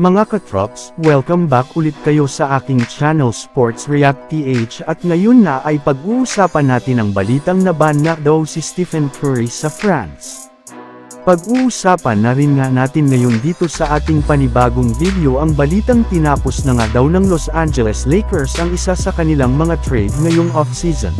Mga katrops, welcome back ulit kayo sa aking channel Sports React PH at ngayon na ay pag-uusapan natin ang balitang naban na daw si Stephen Curry sa France. Pag-uusapan na rin nga natin ngayon dito sa ating panibagong video ang balitang tinapos na nga daw ng Los Angeles Lakers ang isa sa kanilang mga trade ngayong off-season.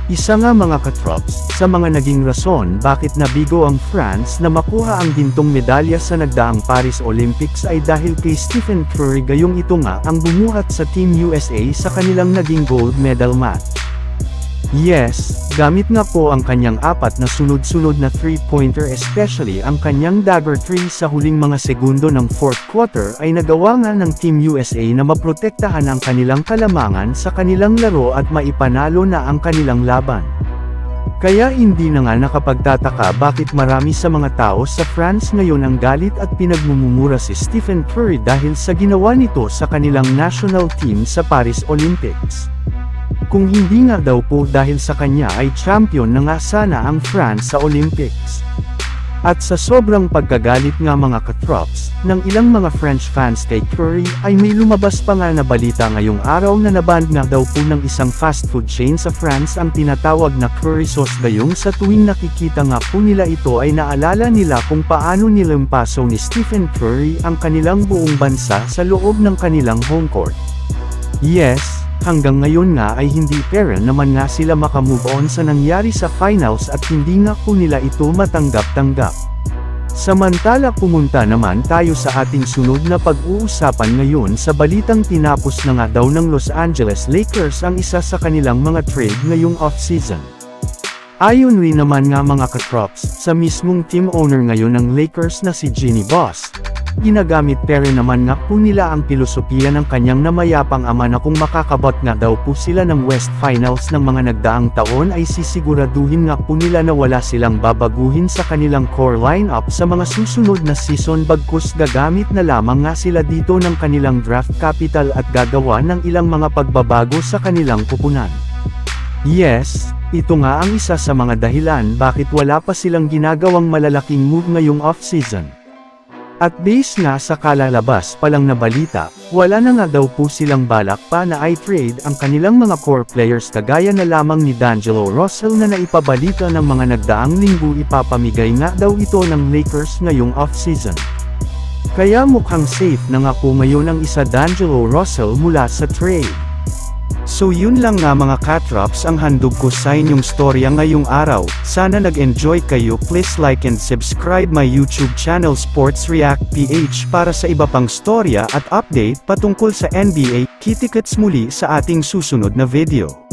Isa nga mga katrops, sa mga naging rason bakit nabigo ang France na makuha ang gintong medalya sa nagdaang Paris Olympics ay dahil kay Stephen Curry gayong ito nga ang bumuhat sa Team USA sa kanilang naging gold medal match. Yes, gamit nga po ang kanyang apat na sunod-sunod na 3-pointer especially ang kanyang dagger 3 sa huling mga segundo ng fourth quarter ay nagawa nga ng Team USA na maprotektahan ang kanilang kalamangan sa kanilang laro at maipanalo na ang kanilang laban. Kaya hindi na nga nakapagtataka bakit marami sa mga tao sa France ngayon ang galit at pinagmumura si Stephen Curry dahil sa ginawa nito sa kanilang national team sa Paris Olympics. Kung hindi nga daw po dahil sa kanya ay champion na nga sana ang France sa Olympics. At sa sobrang pagkagalit nga mga katrops, ng ilang mga French fans kay Curry ay may lumabas pa nga na balita ngayong araw na naband nga daw po ng isang fast food chain sa France ang tinatawag na curry sauce gayong sa tuwing nakikita nga po nila ito ay naalala nila kung paano nilampaso ni Stephen Curry ang kanilang buong bansa sa loob ng kanilang home court. Yes, hanggang ngayon nga ay hindi pera naman nga sila makamove on sa nangyari sa finals at hindi nga po nila ito matanggap-tanggap. Samantala pumunta naman tayo sa ating sunod na pag-uusapan ngayon sa balitang tinapos na nga daw ng Los Angeles Lakers ang isa sa kanilang mga trade ngayong off-season. Ayon rin naman nga mga katrops, sa mismong team owner ngayon ng Lakers na si Jeanie Buss. Ginagamit pero naman nga po nila ang pilosopiya ng kanyang namayapang ama na kung makakabot nga daw po sila ng West Finals ng mga nagdaang taon ay sisiguraduhin nga po nila na wala silang babaguhin sa kanilang core lineup sa mga susunod na season bagkus gagamit na lamang nga sila dito ng kanilang draft capital at gagawa ng ilang mga pagbabago sa kanilang kupunan. Yes, ito nga ang isa sa mga dahilan bakit wala pa silang ginagawang malalaking move ngayong off-season. At base nga sa kalalabas pa lang na balita, wala na nga daw po silang balak pa na i-trade ang kanilang mga core players kagaya na lamang ni D'Angelo Russell na naipabalita ng mga nagdaang linggo ipapamigay nga daw ito ng Lakers ngayong off-season. Kaya mukhang safe na nga po ngayon ang isa D'Angelo Russell mula sa trade. So yun lang nga mga katrops ang handog ko sa inyong storya ngayong araw. Sana nag-enjoy kayo. Please like and subscribe my YouTube channel Sports React PH para sa iba pang storya at update patungkol sa NBA. Kita-kits muli sa ating susunod na video.